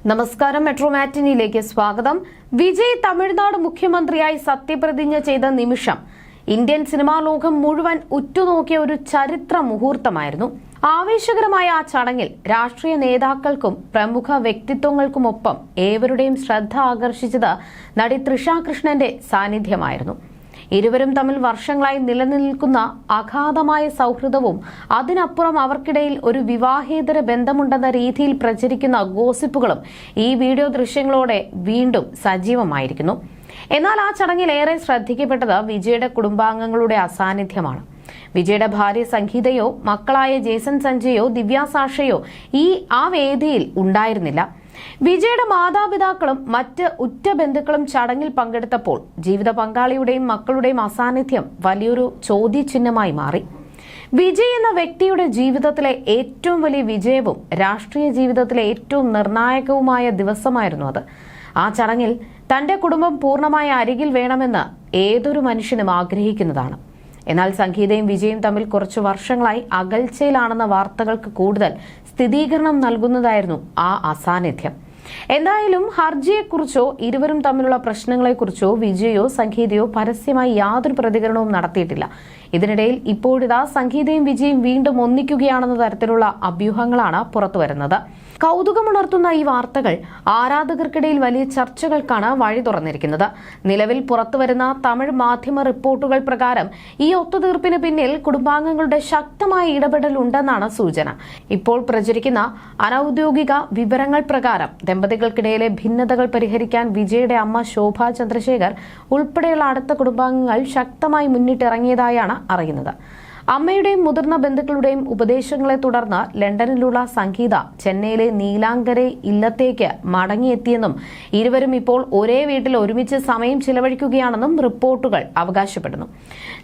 നമസ്കാരം. മെട്രോ മാറ്റിനിയിലേക്ക് സ്വാഗതം. വിജയ് തമിഴ്നാട് മുഖ്യമന്ത്രിയായി സത്യപ്രതിജ്ഞ ചെയ്ത നിമിഷം ഇന്ത്യൻ സിനിമാ ലോകം മുഴുവൻ ഉറ്റുനോക്കിയ ഒരു ചരിത്ര മുഹൂർത്തമായിരുന്നു. ആവേശകരമായ ആ ചടങ്ങിൽ രാഷ്ട്രീയ നേതാക്കൾക്കും പ്രമുഖ വ്യക്തിത്വങ്ങൾക്കുമൊപ്പം ഏവരുടെയും ശ്രദ്ധ ആകർഷിച്ചത് നടി തൃഷ കൃഷ്ണന്റെ സാന്നിധ്യമായിരുന്നു. ഇരുവരും തമ്മിൽ വർഷങ്ങളായി നിലനിൽക്കുന്ന അഗാധമായ സൗഹൃദവും അതിനപ്പുറം അവർക്കിടയിൽ ഒരു വിവാഹേതര ബന്ധമുണ്ടെന്ന രീതിയിൽ പ്രചരിക്കുന്ന ഗോസിപ്പുകളും ഈ വീഡിയോ ദൃശ്യങ്ങളോടെ വീണ്ടും സജീവമായിരിക്കുന്നു. എന്നാൽ ആ ചടങ്ങിൽ ഏറെ ശ്രദ്ധിക്കപ്പെട്ടത് വിജയുടെ കുടുംബാംഗങ്ങളുടെ അസാന്നിധ്യമാണ്. വിജയുടെ ഭാര്യ സംഗീതയോ മക്കളായ ജേസൺ സഞ്ജയോ ദിവ്യ സാഷയോ ആ വേദിയിൽ ഉണ്ടായിരുന്നില്ല. വിജയുടെ മാതാപിതാക്കളും മറ്റ് ഉറ്റ ബന്ധുക്കളും ചടങ്ങിൽ പങ്കെടുത്തപ്പോൾ ജീവിത പങ്കാളിയുടെയും മക്കളുടെയും അസാന്നിധ്യം വലിയൊരു ചോദ്യചിഹ്നമായി മാറി. വിജയ് എന്ന വ്യക്തിയുടെ ജീവിതത്തിലെ ഏറ്റവും വലിയ വിജയവും രാഷ്ട്രീയ ജീവിതത്തിലെ ഏറ്റവും നിർണായകവുമായ ദിവസമായിരുന്നു അത്. ആ ചടങ്ങിൽ തന്റെ കുടുംബം പൂർണ്ണമായ അരികിൽ വേണമെന്ന് ഏതൊരു മനുഷ്യനും ആഗ്രഹിക്കുന്നതാണ്. എന്നാൽ സംഗീതയും വിജയും തമ്മിൽ കുറച്ചു വർഷങ്ങളായി അകൽച്ചയിലാണെന്ന വാർത്തകൾക്ക് കൂടുതൽ സ്ഥിരീകരണം നൽകുന്നതായിരുന്നു ആ അസാന്നിധ്യം. എന്തായാലും ഹർജിയെക്കുറിച്ചോ ഇരുവരും തമ്മിലുള്ള പ്രശ്നങ്ങളെക്കുറിച്ചോ വിജയോ സംഗീതയോ പരസ്യമായി യാതൊരു പ്രതികരണവും നടത്തിയിട്ടില്ല. ഇതിനിടയിൽ ഇപ്പോഴിതാ സംഗീതയും വിജയും വീണ്ടും ഒന്നിക്കുകയാണെന്ന തരത്തിലുള്ള അഭ്യൂഹങ്ങളാണ് പുറത്തുവരുന്നത്. കൗതുകമുണർത്തുന്ന ഈ വാർത്തകൾ ആരാധകർക്കിടയിൽ വലിയ ചർച്ചകൾക്കാണ് വഴി തുറന്നിരിക്കുന്നത്. നിലവിൽ പുറത്തുവരുന്ന തമിഴ് മാധ്യമ റിപ്പോർട്ടുകൾ പ്രകാരം ഈ ഒത്തുതീർപ്പിന് പിന്നിൽ കുടുംബാംഗങ്ങളുടെ ശക്തമായ ഇടപെടൽ ഉണ്ടെന്നാണ് സൂചന. ഇപ്പോൾ പ്രചരിക്കുന്ന അനൌദ്യോഗിക വിവരങ്ങൾ പ്രകാരം ദമ്പതികൾക്കിടയിലെ ഭിന്നതകൾ പരിഹരിക്കാൻ വിജയുടെ അമ്മ ശോഭ ചന്ദ്രശേഖർ ഉൾപ്പെടെയുള്ള അടുത്ത കുടുംബാംഗങ്ങൾ ശക്തമായി മുന്നിട്ടിറങ്ങിയതായാണ് അറിയുന്നത്. അമ്മയുടെയും മുതിർന്ന ബന്ധുക്കളുടെയും ഉപദേശങ്ങളെ തുടർന്ന് ലണ്ടനിലുള്ള സംഗീത ചെന്നൈയിലെ നീലാങ്കരെ ഇല്ലത്തേക്ക് മടങ്ങിയെത്തിയെന്നും ഇരുവരും ഇപ്പോൾ ഒരേ വീട്ടിൽ ഒരുമിച്ച് സമയം ചിലവഴിക്കുകയാണെന്നും റിപ്പോർട്ടുകൾ അവകാശപ്പെടുന്നു.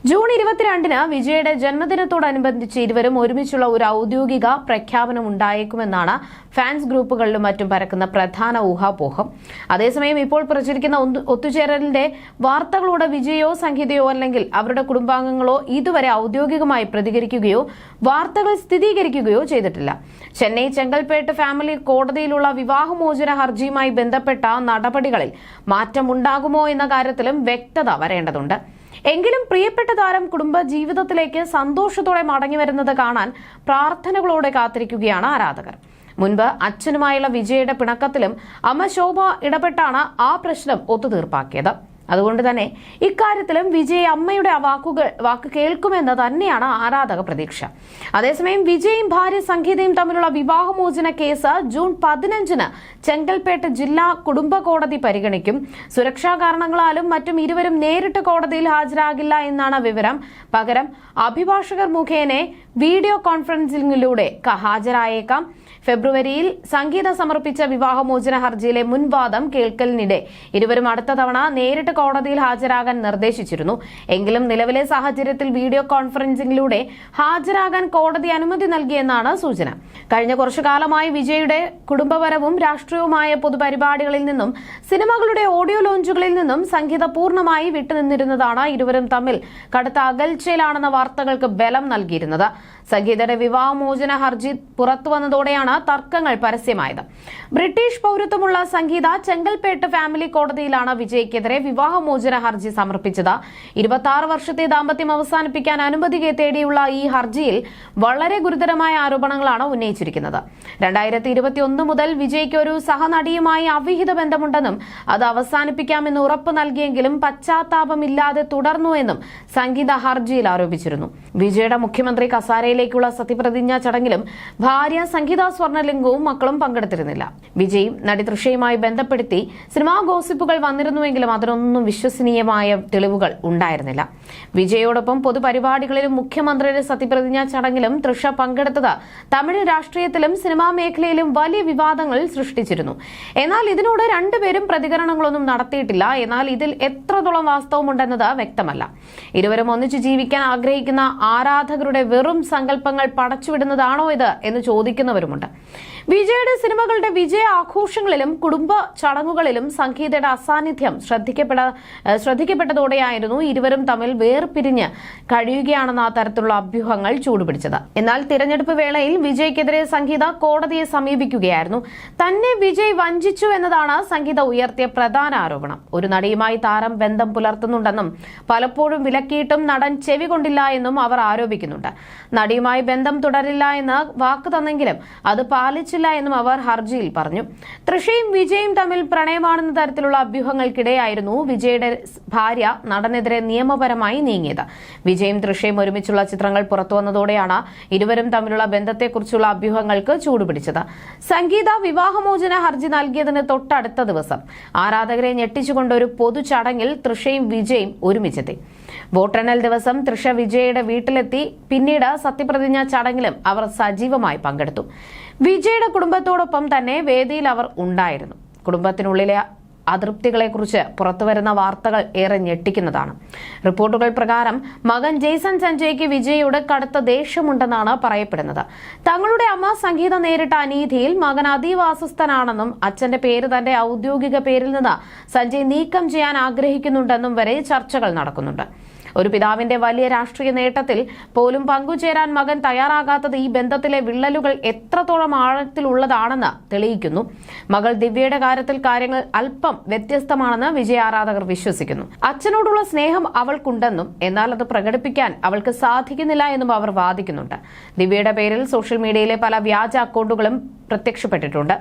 ജൂൺ 22-ന് വിജയുടെ ജന്മദിനത്തോടനുബന്ധിച്ച് ഇരുവരും ഒരുമിച്ചുള്ള ഒരു ഔദ്യോഗിക പ്രഖ്യാപനം ഉണ്ടായേക്കുമെന്നാണ് ഫാൻസ് ഗ്രൂപ്പുകളിലും മറ്റും പരക്കുന്ന പ്രധാന ഊഹാപോഹം. അതേസമയം ഇപ്പോൾ പ്രചരിക്കുന്ന ഒത്തുചേരലിന്റെ വാർത്തകളോട് വിജയോ സംഗീതയോ അല്ലെങ്കിൽ അവരുടെ കുടുംബാംഗങ്ങളോ ഇതുവരെ ഔദ്യോഗികമായി പ്രതികരിക്കുകയോ വാർത്തകൾ സ്ഥിരീകരിക്കുകയോ ചെയ്തിട്ടില്ല. ചെന്നൈ ചെങ്കൽപ്പേട്ട് ഫാമിലി കോടതിയിലുള്ള വിവാഹമോചന ഹർജിയുമായി ബന്ധപ്പെട്ട നടപടികളിൽ മാറ്റമുണ്ടാകുമോ എന്ന കാര്യത്തിലും വ്യക്തത വരേണ്ടതുണ്ട്. എങ്കിലും പ്രിയപ്പെട്ട താരം കുടുംബ ജീവിതത്തിലേക്ക് സന്തോഷത്തോടെ മടങ്ങിവരുന്നത് കാണാൻ പ്രാർത്ഥനകളോടെ കാത്തിരിക്കുകയാണ് ആരാധകർ. മുൻപ് അച്ഛനുമായുള്ള വിജയുടെ പിണക്കത്തിലും അമ്മ ശോഭ ഇടപെട്ടാണ് ആ പ്രശ്നം ഒത്തുതീർപ്പാക്കിയത്. അതുകൊണ്ട് തന്നെ ഇക്കാര്യത്തിലും വിജയ് അമ്മയുടെ വാക്ക് കേൾക്കുമെന്ന് തന്നെയാണ് ആരാധക പ്രതീക്ഷ. അതേസമയം വിജയും ഭാര്യ സംഗീതയും തമ്മിലുള്ള വിവാഹമോചന കേസ് ജൂൺ 15-ന് ചെങ്കൽപ്പേട്ട് ജില്ലാ കുടുംബ കോടതി പരിഗണിക്കും. സുരക്ഷാ കാരണങ്ങളാലും മറ്റും ഇരുവരും നേരിട്ട് കോടതിയിൽ ഹാജരാകില്ല എന്നാണ് വിവരം. പകരം അഭിഭാഷകർ മുഖേന വീഡിയോ കോൺഫറൻസിംഗിലൂടെ ഹാജരായേക്കാം. ഫെബ്രുവരിയിൽ സംഗീത സമർപ്പിച്ച വിവാഹമോചന ഹർജിയിലെ മുൻവാദം കേൾക്കലിനിടെ ഇരുവരും അടുത്ത തവണ നേരിട്ട് കോടതിയിൽ ഹാജരാകാൻ നിർദ്ദേശിച്ചിരുന്നു. എങ്കിലും നിലവിലെ സാഹചര്യത്തിൽ വീഡിയോ കോൺഫറൻസിംഗിലൂടെ ഹാജരാകാൻ കോടതി അനുമതി നൽകിയെന്നാണ് സൂചന. കഴിഞ്ഞ കുറച്ചു കാലമായി വിജയുടെ കുടുംബപരവും രാഷ്ട്രീയവുമായ പൊതുപരിപാടികളിൽ നിന്നും സിനിമകളുടെ ഓഡിയോ ലോഞ്ചുകളിൽ നിന്നും സംഗീത പൂർണ്ണമായി വിട്ടുനിന്നിരുന്നതാണ് ഇരുവരും തമ്മിൽ കടുത്ത അകൽച്ചയിലാണെന്ന വാർത്തകൾക്ക് ബലം നൽകിയിരുന്നത്. സംഗീതയുടെ വിവാഹമോചന ഹർജി പുറത്തു വന്നതോടെയാണ് തർക്കങ്ങൾ പരസ്യമായത്. ബ്രിട്ടീഷ് പൗരത്വമുള്ള സംഗീത ചെങ്കൽപ്പേട്ട് ഫാമിലി കോടതിയിലാണ് വിജയ്ക്കെതിരെ വിവാഹമോചന ഹർജി സമർപ്പിച്ചത്. 26 വർഷത്തെ ദാമ്പത്യം അവസാനിപ്പിക്കാൻ അനുമതി തേടിയുള്ള ഈ ഹർജിയിൽ വളരെ ഗുരുതരമായ ആരോപണങ്ങളാണ് ഉന്നയിച്ചിരിക്കുന്നത്. 2021 മുതൽ വിജയ്ക്ക് ഒരു സഹനടിയുമായി അവിഹിത ബന്ധമുണ്ടെന്നും അത് അവസാനിപ്പിക്കാമെന്ന് ഉറപ്പ് നൽകിയെങ്കിലും പശ്ചാത്താപമില്ലാതെ തുടർന്നുവെന്നും സംഗീത ഹർജിയിൽ ആരോപിച്ചിരുന്നു. വിജയുടെ മുഖ്യമന്ത്രി കസാരയിലേക്കുള്ള സത്യപ്രതിജ്ഞാ ചടങ്ങിലും ഭാര്യ സംഗീത സ്വർണലിംഗവും മക്കളും പങ്കെടുത്തിരുന്നില്ല. വിജയും നടി തൃഷയുമായി ബന്ധപ്പെടുത്തി സിനിമാ ഗോസിപ്പുകൾ വന്നിരുന്നുവെങ്കിലും അതിനൊന്നും വിശ്വസനീയമായ തെളിവുകൾ ഉണ്ടായിരുന്നില്ല. വിജയോടൊപ്പം പൊതുപരിപാടികളിലും മുഖ്യമന്ത്രിയുടെ സത്യപ്രതിജ്ഞാ ചടങ്ങിലും തൃഷ പങ്കെടുത്തത് തമിഴ് രാഷ്ട്രീയത്തിലും സിനിമാ മേഖലയിലും വലിയ വിവാദങ്ങൾ സൃഷ്ടിച്ചിരുന്നു. എന്നാൽ ഇതിനോട് രണ്ടുപേരും പ്രതികരണങ്ങളൊന്നും നടത്തിയിട്ടില്ല. എന്നാൽ ഇതിൽ എത്രത്തോളം വാസ്തവമുണ്ടെന്നത് വ്യക്തമല്ല. ഇരുവരും ഒന്നിച്ചു ജീവിക്കാൻ ആഗ്രഹിക്കുന്ന ആരാധകരുടെ വെറും സങ്കല്പങ്ങൾ പടച്ചുവിടുന്നതാണോ ഇത് എന്ന് ചോദിക്കുന്നവരുമുണ്ട്. വിജയുടെ സിനിമകളുടെ വിജയ ആഘോഷങ്ങളിലും കുടുംബ ചടങ്ങുകളിലും സംഗീതയുടെ അസാന്നിധ്യം ശ്രദ്ധിക്കപ്പെട്ടതോടെയായിരുന്നു ഇരുവരും തമ്മിൽ വേർപിരിഞ്ഞ് കഴിയുകയാണെന്ന തരത്തിലുള്ള അഭ്യൂഹങ്ങൾ ചൂടുപിടിച്ചത്. എന്നാൽ തിരഞ്ഞെടുപ്പ് വേളയിൽ വിജയ്ക്കെതിരെ സംഗീത കോടതിയെ സമീപിക്കുകയായിരുന്നു. തന്നെ വിജയ് വഞ്ചിച്ചു എന്നതാണ് സംഗീത ഉയർത്തിയ പ്രധാന ആരോപണം. ഒരു നടിയുമായി താരം ബന്ധം പുലർത്തുന്നുണ്ടെന്നും പലപ്പോഴും വിലക്കിയിട്ടും നടൻ ചെവി കൊണ്ടില്ല എന്നും അവർ ആരോപിക്കുന്നുണ്ട്. നടിയുമായി ബന്ധം തുടരില്ല എന്ന് വാക്ക് തന്നെങ്കിലും അത് പാലിച്ചില്ല എന്നും അവർ ഹർജിയിൽ പറഞ്ഞു. തൃഷയും വിജയും തമ്മിൽ പ്രണയമാണെന്ന തരത്തിലുള്ള അഭ്യൂഹങ്ങൾക്കിടെയായിരുന്നു വിജയുടെ ഭാര്യ നടനെതിരെ നിയമപരമായി നീങ്ങിയത്. വിജയും തൃഷയും ഒരുമിച്ചുള്ള ചിത്രങ്ങൾ പുറത്തുവന്നതോടെയാണ് ഇരുവരും തമ്മിലുള്ള ബന്ധത്തെക്കുറിച്ചുള്ള അഭ്യൂഹങ്ങൾക്ക് ചൂടുപിടിച്ചത്. സംഗീത വിവാഹമോചന ഹർജി നൽകിയതിന് തൊട്ടടുത്ത ദിവസം ആരാധകരെ ഞെട്ടിച്ചുകൊണ്ട് ഒരു പൊതു ചടങ്ങിൽ തൃഷയും വിജയും ഒരുമിച്ചെത്തി. വോട്ടെണ്ണൽ ദിവസം തൃഷ വിജയുടെ വീട്ടിലെത്തി. പിന്നീട് സത്യപ്രതിജ്ഞാ ചടങ്ങിലും അവർ സജീവമായി പങ്കെടുത്തു. വിജയുടെ കുടുംബത്തോടൊപ്പം തന്നെ വേദിയിൽ അവർ ഉണ്ടായിരുന്നു. കുടുംബത്തിനുള്ളിലെ അതൃപ്തികളെക്കുറിച്ച് പുറത്തുവരുന്ന വാർത്തകൾ ഏറെ ഞെട്ടിക്കുന്നതാണ്. റിപ്പോർട്ടുകൾ പ്രകാരം മകൻ ജെയ്സൺ സഞ്ജയ്ക്ക് വിജയോട് കടുത്ത ദേഷ്യമുണ്ടെന്നാണ് പറയപ്പെടുന്നത്. തങ്ങളുടെ അമ്മ സംഗീത നേരിട്ട അനീതിയിൽ മകൻ അതീവ അസ്വസ്ഥനാണെന്നും അച്ഛന്റെ പേര് തന്റെ ഔദ്യോഗിക പേരിൽ നിന്ന് സഞ്ജയ് നീക്കം ചെയ്യാൻ ആഗ്രഹിക്കുന്നുണ്ടെന്നും വരെ ചർച്ചകൾ നടക്കുന്നുണ്ട്. ഒരു പിതാവിന്റെ വലിയ രാഷ്ട്രീയ നേട്ടത്തിൽ പോലും പങ്കുചേരാൻ മകൻ തയ്യാറാകാത്തത് ഈ ബന്ധത്തിലെ വിള്ളലുകൾ എത്രത്തോളം ആഴത്തിലുള്ളതാണെന്ന് തെളിയിക്കുന്നു. മകൾ ദിവ്യയുടെ കാര്യത്തിൽ കാര്യങ്ങൾ അല്പം വ്യത്യസ്തമാണെന്ന് വിജയ ആരാധകർ വിശ്വസിക്കുന്നു. അച്ഛനോടുള്ള സ്നേഹം അവൾക്കുണ്ടെന്നും എന്നാൽ അത് പ്രകടിപ്പിക്കാൻ അവൾക്ക് സാധിക്കുന്നില്ല എന്നും അവർ വാദിക്കുന്നുണ്ട്. ദിവ്യയുടെ പേരിൽ സോഷ്യൽ മീഡിയയിലെ പല വ്യാജ അക്കൗണ്ടുകളും പ്രത്യക്ഷപ്പെട്ടിട്ടുണ്ട്.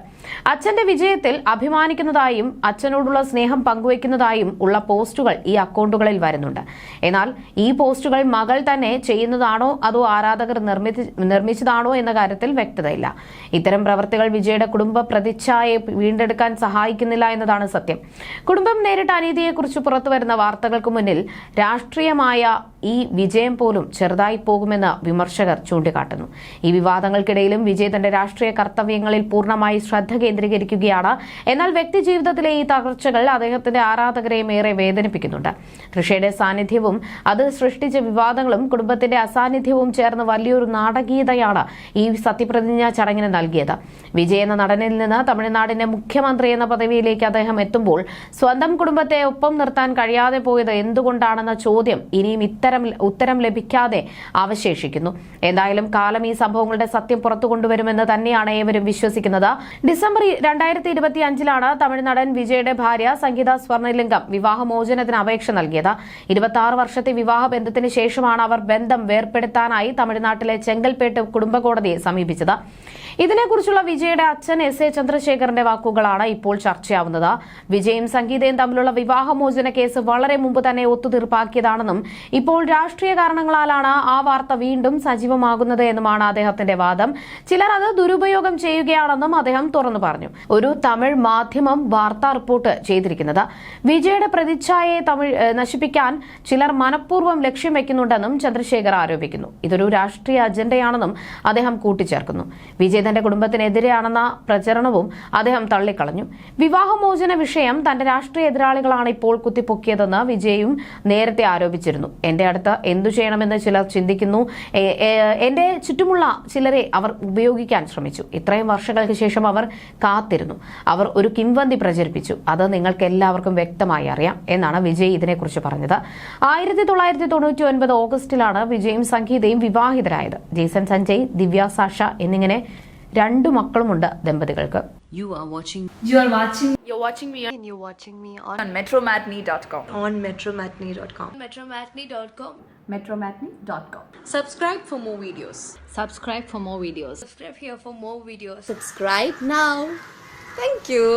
അച്ഛന്റെ വിജയത്തിൽ അഭിമാനിക്കുന്നതായും അച്ഛനോടുള്ള സ്നേഹം പങ്കുവയ്ക്കുന്നതായും ഉള്ള പോസ്റ്റുകൾ ഈ അക്കൗണ്ടുകളിൽ വരുന്നുണ്ട്. എന്നാൽ ഈ പോസ്റ്റുകൾ മകൾ തന്നെ ചെയ്യുന്നതാണോ അതോ ആരാധകർ നിർമ്മിച്ചതാണോ എന്ന കാര്യത്തിൽ വ്യക്തതയില്ല. ഇത്തരം പ്രവർത്തികൾ വിജയുടെ കുടുംബ പ്രതിച്ഛായയെ വീണ്ടെടുക്കാൻ സഹായിക്കുന്നില്ല എന്നതാണ് സത്യം. കുടുംബം നേരിട്ട അനീതിയെക്കുറിച്ച് പുറത്തുവരുന്ന വാർത്തകൾക്ക് മുന്നിൽ രാഷ്ട്രീയമായ ഈ വിജയം പോലും ചെറുതായി പോകുമെന്ന് വിമർശകർ ചൂണ്ടിക്കാട്ടുന്നു. ഈ വിവാദങ്ങൾക്കിടയിലും വിജയ് തന്റെ രാഷ്ട്രീയ കർത്തവ്യങ്ങളിൽ പൂർണ്ണമായി ശ്രദ്ധ കേന്ദ്രീകരിക്കുകയാണ്. എന്നാൽ വ്യക്തി ജീവിതത്തിലെ ഈ തകർച്ചകൾ അദ്ദേഹത്തിന്റെ ആരാധകരെയും ഏറെ വേദനിപ്പിക്കുന്നുണ്ട്. തൃഷയുടെ സാന്നിധ്യവും അത് സൃഷ്ടിച്ച വിവാദങ്ങളും കുടുംബത്തിന്റെ അസാന്നിധ്യവും ചേർന്ന് വലിയൊരു നാടകീയതയാണ് ഈ സത്യപ്രതിജ്ഞാ ചടങ്ങിന് നൽകിയത്. വിജയ് എന്ന നടനിൽ നിന്ന് തമിഴ്നാടിന്റെ മുഖ്യമന്ത്രി എന്ന പദവിയിലേക്ക് അദ്ദേഹം എത്തുമ്പോൾ സ്വന്തം കുടുംബത്തെ ഒപ്പം നിർത്താൻ കഴിയാതെ പോയത് എന്തുകൊണ്ടാണെന്ന ചോദ്യം ഇനിയും ഉത്തരം ലഭിക്കാതെ അവശേഷിക്കുന്നു. എന്തായാലും കാലം ഈ സംഭവങ്ങളുടെ സത്യം പുറത്തു കൊണ്ടുവരുമെന്ന് തന്നെയാണ് ഏവരും വിശ്വസിക്കുന്നത്. ഡിസംബർ 2025 തമിഴ്നാടൻ വിജയുടെ ഭാര്യ സംഗീത സ്വർണലിംഗം വിവാഹമോചനത്തിന് അപേക്ഷ നൽകിയത്. 26 വർഷത്തെ വിവാഹ ബന്ധത്തിന് ശേഷമാണ് അവർ ബന്ധം വേർപെടുത്താനായി തമിഴ്നാട്ടിലെ ചെങ്കൽപ്പേട്ട് കുടുംബ കോടതിയെ സമീപിച്ചത്. ഇതിനെക്കുറിച്ചുള്ള വിജയുടെ അച്ഛൻ SA ചന്ദ്രശേഖറിന്റെ വാക്കുകളാണ് ഇപ്പോൾ ചർച്ചയാവുന്നത്. വിജയും സംഗീതയും തമ്മിലുള്ള വിവാഹമോചന കേസ് വളരെ മുമ്പ് തന്നെ ഒത്തുതീർപ്പാക്കിയതാണെന്നും ഇപ്പോൾ രാഷ്ട്രീയ കാരണങ്ങളാലാണ് ആ വാർത്ത വീണ്ടും സജീവമാകുന്നത് എന്നുമാണ് അദ്ദേഹത്തിന്റെ വാദം. ചിലർ അത് ദുരുപയോഗം ചെയ്യുകയാണെന്നും അദ്ദേഹം തുറന്നു പറഞ്ഞു. ഒരു തമിഴ് മാധ്യമം വാർത്താ റിപ്പോർട്ട് ചെയ്തിരിക്കുന്നത് വിജയുടെ പ്രതിച്ഛായയെ നശിപ്പിക്കാൻ ചിലർ മനഃപൂർവ്വം ലക്ഷ്യം വെക്കുന്നുണ്ടെന്നും ചന്ദ്രശേഖർ ആരോപിക്കുന്നു. ഇതൊരു രാഷ്ട്രീയ അജണ്ടയാണെന്നും അദ്ദേഹം കൂട്ടിച്ചേർക്കുന്നു. വിജയ് തന്റെ കുടുംബത്തിനെതിരെയാണെന്ന പ്രചരണവും അദ്ദേഹം തള്ളിക്കളഞ്ഞു. വിവാഹമോചന വിഷയം തന്റെ രാഷ്ട്രീയ എതിരാളികളാണ് ഇപ്പോൾ കുത്തിപ്പൊക്കിയതെന്ന് വിജയും നേരത്തെ ആരോപിച്ചിരുന്നു. എന്റെ അടുത്ത് എന്തു ചെയ്യണമെന്ന് ചിലർ ചിന്തിക്കുന്നു. എന്റെ ചുറ്റുമുള്ള ചിലരെ അവർ ഉപയോഗിക്കാൻ ശ്രമിച്ചു. ഇത്രയും വർഷങ്ങൾക്ക് ശേഷം അവർ കാത്തിരുന്നു. അവർ ഒരു കിംവദന്തി പ്രചരിപ്പിച്ചു. അത് നിങ്ങൾക്ക് എല്ലാവർക്കും വ്യക്തമായി അറിയാം എന്നാണ് വിജയ് ഇതിനെക്കുറിച്ച് പറഞ്ഞത്. 1999 ഓഗസ്റ്റിലാണ് വിജയും സംഗീതയും വിവാഹിതരായത്. ജെയ്സൺ സഞ്ജയ്, ദിവ്യ സാഷ എന്നിങ്ങനെ 2 മക്കളുമുണ്ട് ദമ്പതികൾക്ക്. You're watching me and you're watching me on metromatney.com. on metromatney.com. metromatney.com. Subscribe for more videos. Subscribe for more videos. Subscribe here for more videos. Subscribe now. Thank you.